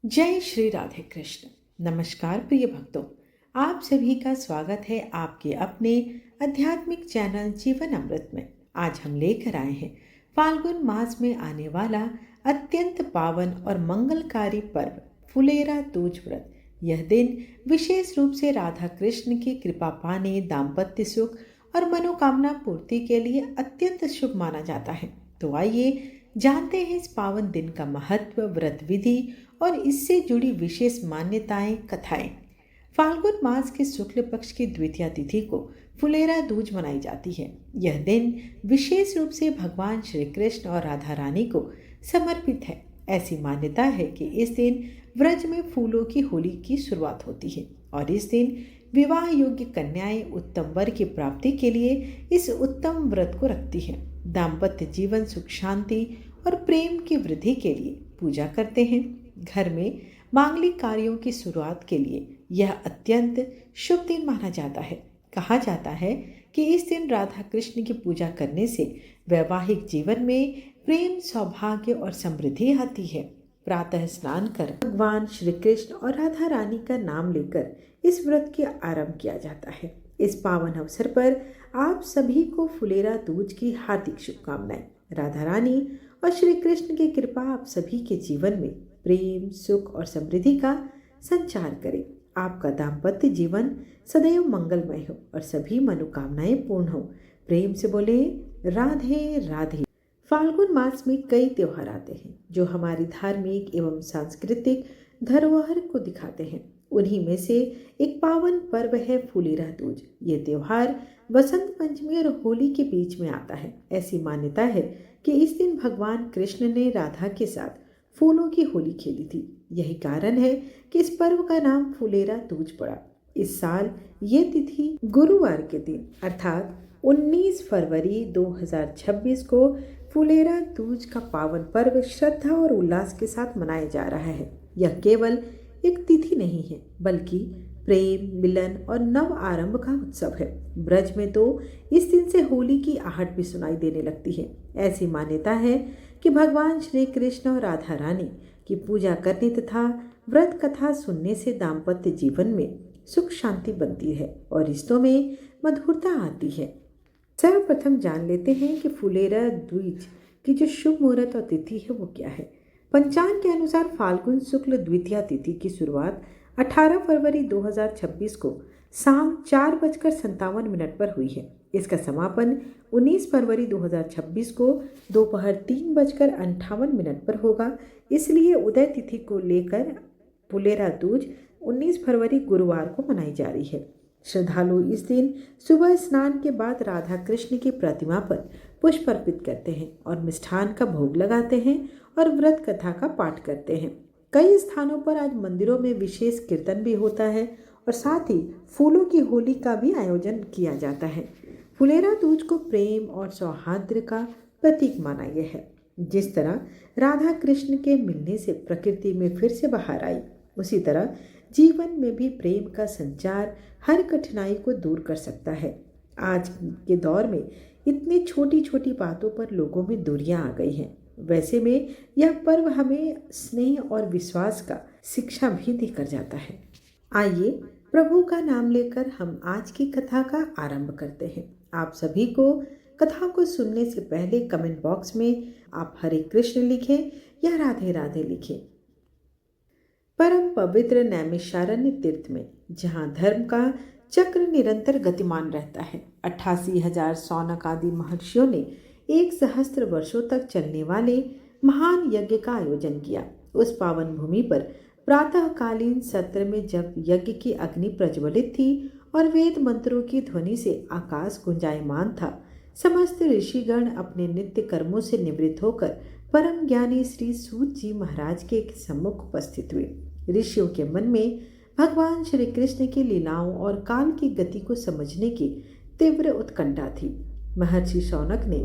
जय श्री राधे कृष्ण। नमस्कार प्रिय भक्तों, आप सभी का स्वागत है आपके अपने आध्यात्मिक चैनल जीवन अमृत में। आज हम लेकर आए हैं फाल्गुन मास में आने वाला अत्यंत पावन और मंगलकारी पर्व फुलेरा दूज व्रत। यह दिन विशेष रूप से राधा कृष्ण की कृपा पाने, दाम्पत्य सुख और मनोकामना पूर्ति के लिए अत्यंत शुभ माना जाता है। तो आइए जानते हैं इस पावन दिन का महत्व, व्रत विधि और इससे जुड़ी विशेष मान्यताएं, कथाएं। फाल्गुन मास के शुक्ल पक्ष की द्वितीया तिथि को फुलेरा दूज मनाई जाती है। यह दिन विशेष रूप से भगवान श्री कृष्ण और राधा रानी को समर्पित है। ऐसी मान्यता है कि इस दिन व्रज में फूलों की होली की शुरुआत होती है और इस दिन विवाह योग्य कन्याएं उत्तम वर की प्राप्ति के लिए इस उत्तम व्रत को रखती हैं। दाम्पत्य जीवन सुख शांति और प्रेम की वृद्धि के लिए पूजा करते हैं। घर में मांगलिक कार्यों की शुरुआत के लिए यह अत्यंत शुभ दिन माना जाता है। कहा जाता है कि इस दिन राधा कृष्ण की पूजा करने से वैवाहिक जीवन में प्रेम, सौभाग्य और समृद्धि आती है। प्रातः स्नान कर भगवान श्री कृष्ण और राधा रानी का नाम लेकर इस व्रत के आरंभ किया जाता है। इस पावन अवसर पर आप सभी को फुलेरा दूज की हार्दिक शुभकामनाएं। राधा रानी और श्री कृष्ण की कृपा आप सभी के जीवन में प्रेम, सुख और समृद्धि का संचार करे। आपका दाम्पत्य जीवन सदैव मंगलमय हो और सभी मनोकामनाएं पूर्ण हो। प्रेम से बोले राधे राधे। फाल्गुन मास में कई त्योहार आते हैं जो हमारी धार्मिक एवं सांस्कृतिक धरोहर को दिखाते हैं। उन्हीं में से एक पावन पर्व है फुलेरा दूज। ये त्योहार वसंत पंचमी और होली के बीच में आता है। ऐसी मान्यता है कि इस दिन भगवान कृष्ण ने राधा के साथ फूलों की होली खेली थी। यही कारण है कि इस पर्व का नाम फुलेरा दूज पड़ा। इस साल ये तिथि गुरुवार के दिन अर्थात 19 फरवरी 2026 को फुलेरा दूज का पावन पर्व श्रद्धा और उल्लास के साथ मनाया जा रहा है। यह केवल एक तिथि नहीं है बल्कि प्रेम, मिलन और नव आरंभ का उत्सव है। ब्रज में तो इस दिन से होली की आहट भी सुनाई देने लगती है। ऐसी मान्यता है कि भगवान श्री कृष्ण और राधा रानी की पूजा करने तथा व्रत कथा सुनने से दाम्पत्य जीवन में सुख शांति बनती है और रिश्तों में मधुरता आती है। सर्वप्रथम जान लेते हैं कि फुलेरा द्विज की जो शुभ मुहूर्त और तिथि है वो क्या है। पंचांग के अनुसार फाल्गुन शुक्ल द्वितीया तिथि की शुरुआत 18 फरवरी 2026 को शाम 4:57 पर हुई है। इसका समापन 19 फरवरी 2026 को दोपहर 3:58 पर होगा। इसलिए उदय तिथि को लेकर फुलेरा दूज 19 फरवरी गुरुवार को मनाई जा रही है। श्रद्धालु इस दिन सुबह स्नान के बाद राधा कृष्ण की प्रतिमा पर पुष्प अर्पित करते हैं और मिष्ठान का भोग लगाते हैं और व्रत कथा का पाठ करते हैं। कई स्थानों पर आज मंदिरों में विशेष कीर्तन भी होता है और साथ ही फूलों की होली का भी आयोजन किया जाता है। फुलेरा दूज को प्रेम और सौहार्द का प्रतीक माना गया है। जिस तरह राधा कृष्ण के मिलने से प्रकृति में फिर से बहार आई, उसी तरह जीवन में भी प्रेम का संचार हर कठिनाई को दूर कर सकता है। आज के दौर में इतनी छोटी छोटी बातों पर लोगों में दूरियां आ गई हैं। वैसे में यह पर्व हमें स्नेह और विश्वास का शिक्षा भी देकर जाता है। आइए प्रभु का नाम लेकर हम आज की कथा का आरंभ करते हैं। आप सभी को कथा को सुनने से पहले कमेंट बॉक्स में आप हरे कृष्ण लिखें या राधे राधे लिखें। परम पवित्र नैमिषारण्य तीर्थ में जहाँ धर्म का चक्र निरंतर गतिमान रहता है, 88,000 शौनक आदि महर्षियों ने 1 सहस्त्र वर्षों तक चलने वाले महान यज्ञ का आयोजन किया। उस पावन भूमि पर प्रातःकालीन सत्र में जब यज्ञ की अग्नि प्रज्वलित थी और वेद मंत्रों की ध्वनि से आकाश गुंजायमान था, समस्त ऋषिगण अपने नित्य कर्मों से निवृत्त होकर परम ज्ञानी श्री सूत जी महाराज के सम्मुख उपस्थित हुए। ऋषियों के मन में भगवान श्री कृष्ण की लीलाओं और काल की गति को समझने की तीव्र उत्कंठा थी। महर्षि शौनक ने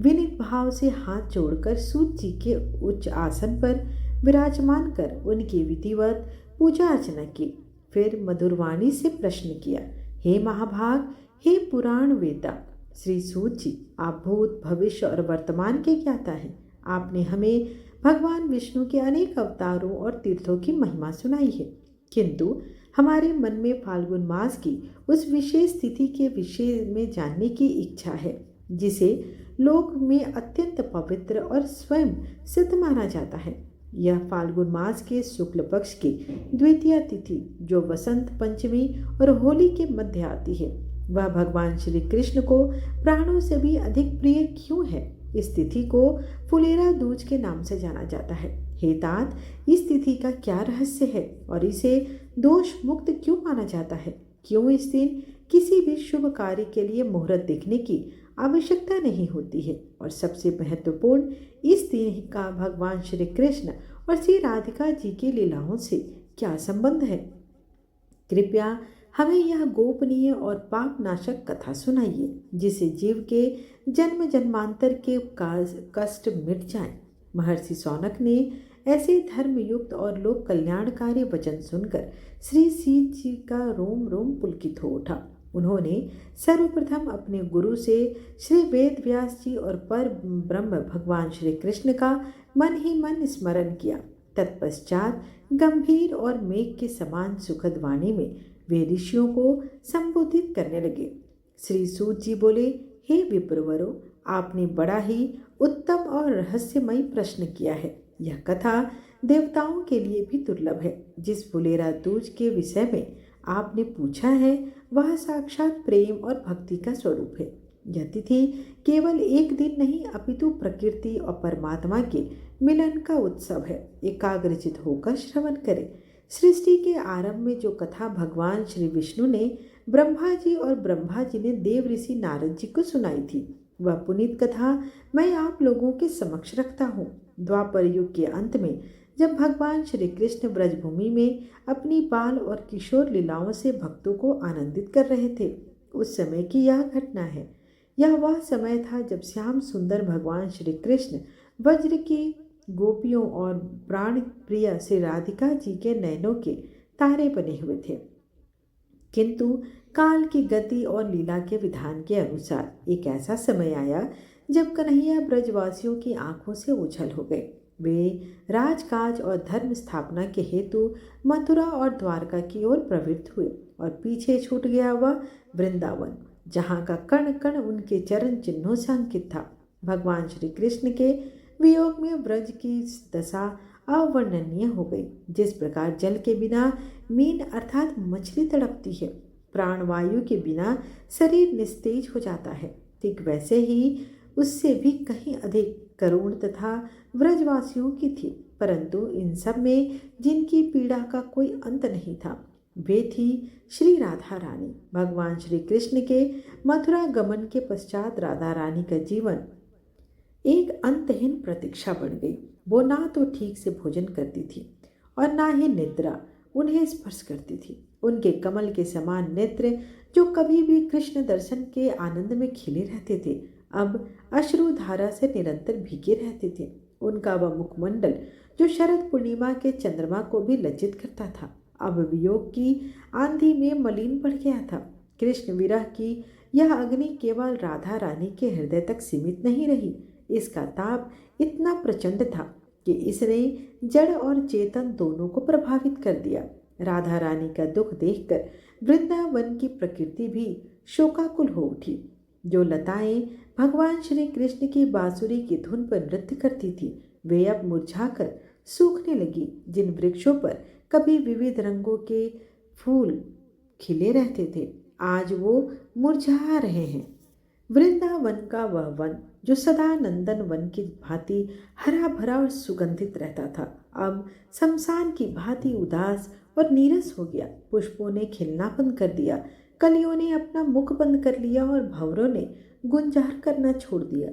विनीत भाव से हाथ जोड़कर सूत जी के उच्च आसन पर विराजमान कर उनकी विधिवत पूजा अर्चना की। फिर मधुरवाणी से प्रश्न किया, हे महाभाग, हे पुराण वेता श्री सूत जी, आप भूत, भविष्य और वर्तमान के ज्ञाता हैं। आपने हमें भगवान विष्णु के अनेक अवतारों और तीर्थों की महिमा सुनाई है, किंतु हमारे मन में फाल्गुन मास की उस विशेष तिथि के विषय में जानने की इच्छा है जिसे लोक में अत्यंत पवित्र और स्वयं सिद्ध माना जाता है। यह फाल्गुन मास के शुक्ल पक्ष की द्वितीय तिथि जो वसंत पंचमी और होली के मध्य आती है, वह भगवान श्री कृष्ण को प्राणों से भी अधिक प्रिय क्यों है? इस तिथि को फुलेरा दूज के नाम से जाना जाता है। हे तात, इस तिथि का क्या रहस्य है और इसे दोष मुक्त क्यों माना जाता है? क्यों इस दिन किसी भी शुभ कार्य के लिए मुहूर्त देखने की आवश्यकता नहीं होती है? और सबसे महत्वपूर्ण, इस दिन का भगवान श्री कृष्ण और श्री राधिका जी की लीलाओं से क्या संबंध है? कृपया हमें यह गोपनीय और पाप नाशक कथा सुनाइए जिसे जीव के जन्म जन्मांतर के कष्ट मिट जाए। महर्षि शौनक ने ऐसे धर्मयुक्त और लोक कल्याणकारी वचन सुनकर श्री सीत जी का रोम रोम पुलकित हो उठा। उन्होंने सर्वप्रथम अपने गुरु से श्री वेद व्यास जी और पर ब्रह्म भगवान श्री कृष्ण का मन ही मन स्मरण किया। तत्पश्चात गंभीर और मेघ के समान सुखद वाणी में वे ऋषियों को संबोधित करने लगे। श्री सूत जी बोले, हे विप्रवरो, आपने बड़ा ही उत्तम और रहस्यमय प्रश्न किया है। यह कथा देवताओं के लिए भी दुर्लभ है। जिस फुलेरा दूज के विषय में आपने पूछा है वह साक्षात प्रेम और भक्ति का स्वरूप है। यह तिथि केवल एक दिन नहीं अपितु प्रकृति और परमात्मा के मिलन का उत्सव है। एकाग्रचित होकर श्रवण करें। सृष्टि के आरंभ में जो कथा भगवान श्री विष्णु ने ब्रह्मा जी और ब्रह्मा जी ने देव ऋषि नारद जी को सुनाई थी, वह पुनीत कथा मैं आप लोगों के समक्ष रखता हूँ। द्वापर युग के अंत में जब भगवान श्री कृष्ण ब्रजभूमि में अपनी बाल और किशोर लीलाओं से भक्तों को आनंदित कर रहे थे, उस समय की यह घटना है। यह वह समय था जब श्याम सुंदर भगवान श्री कृष्ण वज्र की गोपियों और प्राण प्रिय श्री राधिका जी के नयनों के तारे बने हुए थे। किंतु काल की गति और लीला के विधान के अनुसार एक ऐसा समय आया जब कन्हैया ब्रजवासियों की आंखों से ओझल हो गए। वे राजकाज और धर्म स्थापना के हेतु मथुरा और द्वारका की ओर प्रवृत्त हुए और पीछे छूट गया वह वृंदावन, जहाँ का कण कण उनके चरण चिन्हों से अंकित था। भगवान श्री कृष्ण के वियोग में ब्रज की दशा अवर्णनीय हो गई। जिस प्रकार जल के बिना मीन अर्थात मछली तड़पती है, प्राणवायु के बिना शरीर निस्तेज हो जाता है, ठीक वैसे ही उससे भी कहीं अधिक करुण तथा ब्रजवासियों की थी। परंतु इन सब में जिनकी पीड़ा का कोई अंत नहीं था, वे थी श्री राधा रानी। भगवान श्री कृष्ण के मथुरा गमन के पश्चात राधा रानी का जीवन एक अंतहीन प्रतीक्षा बन गई। वो ना तो ठीक से भोजन करती थी और ना ही निद्रा उन्हें स्पर्श करती थी। उनके कमल के समान नेत्र जो कभी भी कृष्ण दर्शन के आनंद में खिले रहते थे, अब अश्रु धारा से निरंतर भीगे रहते थे। उनका वह मुखमंडल जो शरद पूर्णिमा के चंद्रमा को भी लज्जित करता था, अब वियोग की आंधी में मलिन पड़ गया था। कृष्ण विरह की यह अग्नि केवल राधा रानी के हृदय तक सीमित नहीं रही, इसका ताप इतना प्रचंड था कि इसने जड़ और चेतन दोनों को प्रभावित कर दिया। राधा रानी का दुख देखकर वृंदावन की प्रकृति भी शोकाकुल हो उठी। जो लताएं भगवान श्री कृष्ण की बांसुरी की धुन पर नृत्य करती थी, वे अब मुरझाकर सूखने लगी। जिन वृक्षों पर कभी विविध रंगों के फूल खिले रहते थे, आज वो मुरझा रहे हैं। वृंदावन का वह वन जो सदा नंदन वन की भांति हरा भरा और सुगंधित रहता था, अब शमशान की भांति उदास और नीरस हो गया। पुष्पों ने खिलना बंद कर दिया, कलियों ने अपना मुख बंद कर लिया और भंवरों ने गुंजार करना छोड़ दिया।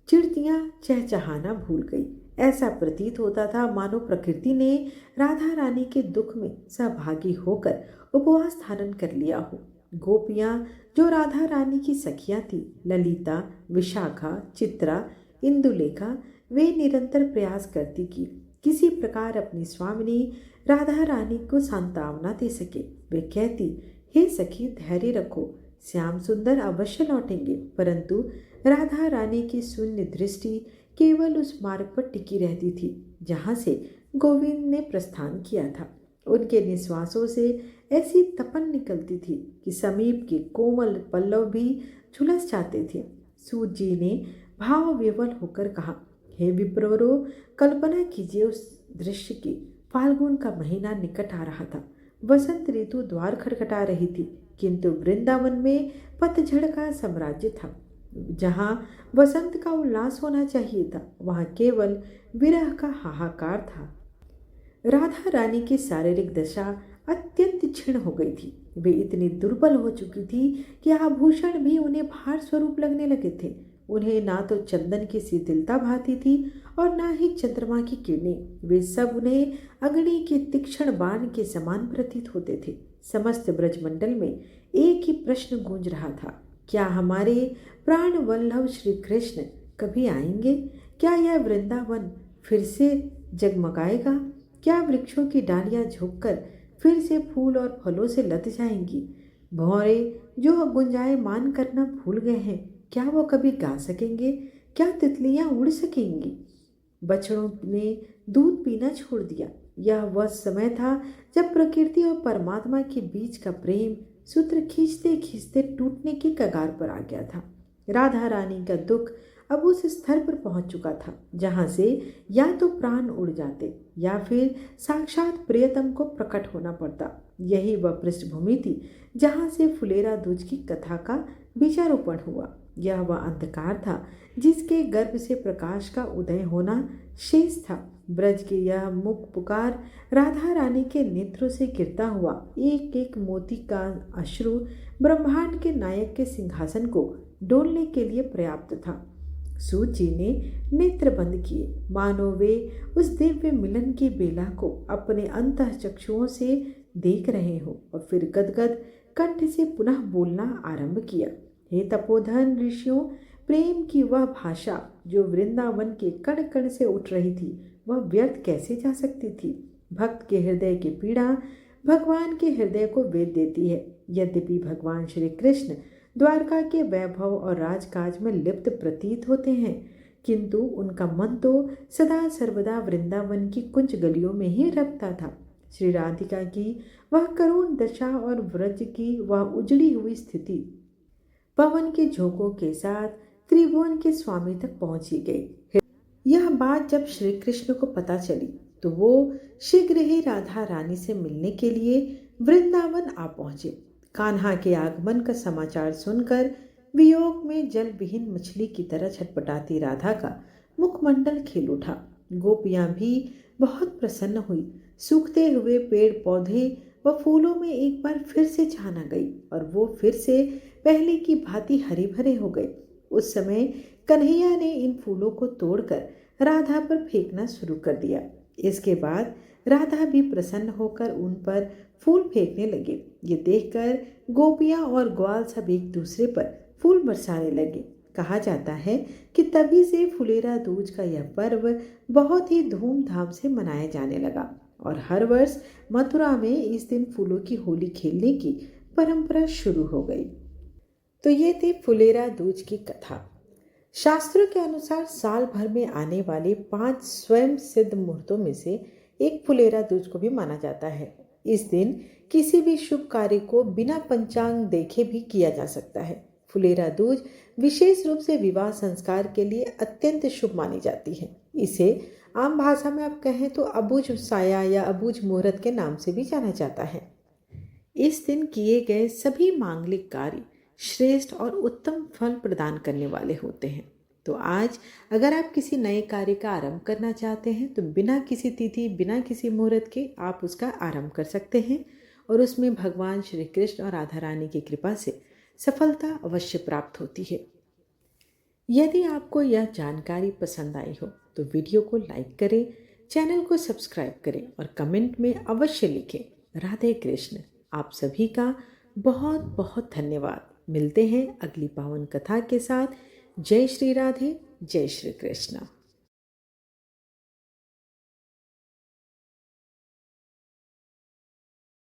चिड़ियाँ चहचहाना भूल गई। ऐसा प्रतीत होता था मानो प्रकृति ने राधा रानी के दुख में सहभागी होकर उपवास धारण कर लिया हो। गोपियाँ जो राधा रानी की सखियाँ थी, ललिता, विशाखा, चित्रा, इंदुलेखा, वे निरंतर प्रयास करती कि किसी प्रकार अपनी स्वामिनी राधा रानी को सांत्वना दे सके। वे कहती, हे सखी, धैर्य रखो, श्याम सुंदर अवश्य लौटेंगे। परंतु राधा रानी की शून्य दृष्टि केवल उस मार्ग पर टिकी रहती थी जहाँ से गोविंद ने प्रस्थान किया था। उनके निश्वासों से ऐसी तपन निकलती थी कि समीप के कोमल पल्लव भी झुलस जाते थे। सूत जी ने भाव विवल होकर कहा, हे विप्रो, कल्पना कीजिए उस दृश्य की। फाल्गुन का महीना निकट आ रहा था। वसंत ऋतु द्वार खटखटा रही थी, किंतु वृंदावन में पतझड़ का साम्राज्य था। जहाँ वसंत का उल्लास होना चाहिए था, वहाँ केवल विरह का हाहाकार था। राधा रानी की शारीरिक दशा अत्यंत क्षीण हो गई थी। वे इतनी दुर्बल हो चुकी थी कि आभूषण भी उन्हें भार स्वरूप लगने लगे थे। उन्हें ना तो चंदन की शिथिलता भाती थी और ना ही चंद्रमा की किरणें। वे सब उन्हें अग्नि के तीक्ष्ण बाण के समान प्रतीत होते थे। समस्त ब्रजमंडल में एक ही प्रश्न गूंज रहा था, क्या हमारे प्राण वल्लभ श्री कृष्ण कभी आएंगे? क्या यह वृंदावन फिर से जगमगाएगा? क्या वृक्षों की डालियां झुककर फिर से फूल और फलों से लद जाएंगी? भौरे जो गुंजायमान करना भूल गए हैं, क्या वो कभी गा सकेंगे? क्या तितलियां उड़ सकेंगी? बछड़ों ने दूध पीना छोड़ दिया। यह वह समय था जब प्रकृति और परमात्मा के बीच का प्रेम सूत्र खींचते खींचते टूटने की कगार पर आ गया था। राधा रानी का दुख अब उस स्तर पर पहुंच चुका था जहां से या तो प्राण उड़ जाते या फिर साक्षात प्रियतम को प्रकट होना पड़ता। यही वह पृष्ठभूमि थी जहां से फुलेरा दूज की कथा का बीजारोपण हुआ। यह वह अंधकार था जिसके गर्भ से प्रकाश का उदय होना शेष था। ब्रज के यह मुख पुकार राधा रानी के नेत्रों से गिरता हुआ एक एक मोती का अश्रु ब्रह्मांड के नायक के सिंहासन को डोलने के लिए पर्याप्त था। सूत जी ने नेत्र बंद किए, मानो वे उस दिव्य मिलन की बेला को अपने अंतःचक्षुओं से देख रहे हो, और फिर गदगद कंठ से पुनः बोलना आरंभ किया। हे तपोधन ऋषियों, प्रेम की वह भाषा जो वृंदावन के कण कण से उठ रही थी, वह व्यर्थ कैसे जा सकती थी? भक्त के हृदय की पीड़ा भगवान के हृदय को वेद देती है। यद्यपि भगवान श्री कृष्ण द्वारका के वैभव और राजकाज में लिप्त प्रतीत होते हैं, किंतु उनका मन तो सदा सर्वदा वृंदावन की कुंज गलियों में ही रखता था। श्री राधिका की वह करुण दशा और व्रज की वह उजड़ी हुई स्थिति पवन के झोंकों के साथ त्रिभुवन के स्वामी तक पहुंची गई। यह बात जब श्री कृष्ण को पता चली तो वो शीघ्र ही राधा रानी से मिलने के लिए वृंदावन आ पहुंचे। कान्हा के आगमन का समाचार सुनकर वियोग में जल विहीन मछली की तरह छटपटाती राधा का मुखमंडल खिल उठा। गोपियां भी बहुत प्रसन्न हुई। सूखते हुए पेड़ पौधे व फूलों में एक बार फिर से जान आ गई और वो फिर से पहले की भांति हरे भरे हो गए। उस समय कन्हैया ने इन फूलों को तोड़कर राधा पर फेंकना शुरू कर दिया। इसके बाद राधा भी प्रसन्न होकर उन पर फूल फेंकने लगे। ये देखकर गोपियां और ग्वाल सब एक दूसरे पर फूल बरसाने लगे। कहा जाता है कि तभी से फुलेरा दूज का यह पर्व बहुत ही धूमधाम से मनाया जाने लगा और हर वर्ष मथुरा में इस दिन फूलों की होली खेलने की परंपरा शुरू हो गई। तो ये थी फुलेरा दूज की कथा। शास्त्रों के अनुसार साल भर में आने वाले 5 स्वयं सिद्ध मुहूर्तों में से एक फुलेरा दूज को भी माना जाता है। इस दिन किसी भी शुभ कार्य को बिना पंचांग देखे भी किया जा सकता है। फुलेरा दूज विशेष रूप से विवाह संस्कार के लिए अत्यंत शुभ मानी जाती है। इसे आम भाषा में आप कहें तो अबूझ साया या अबूझ मुहूर्त के नाम से भी जाना जाता है। इस दिन किए गए सभी मांगलिक कार्य श्रेष्ठ और उत्तम फल प्रदान करने वाले होते हैं। तो आज अगर आप किसी नए कार्य का आरंभ करना चाहते हैं तो बिना किसी तिथि बिना किसी मुहूर्त के आप उसका आरंभ कर सकते हैं और उसमें भगवान श्री कृष्ण और राधा रानी की कृपा से सफलता अवश्य प्राप्त होती है। यदि आपको यह जानकारी पसंद आई हो तो वीडियो को लाइक करें, चैनल को सब्सक्राइब करें और कमेंट में अवश्य लिखें राधे कृष्ण। आप सभी का बहुत बहुत धन्यवाद। मिलते हैं अगली पावन कथा के साथ। जय श्री राधे, जय श्री कृष्ण।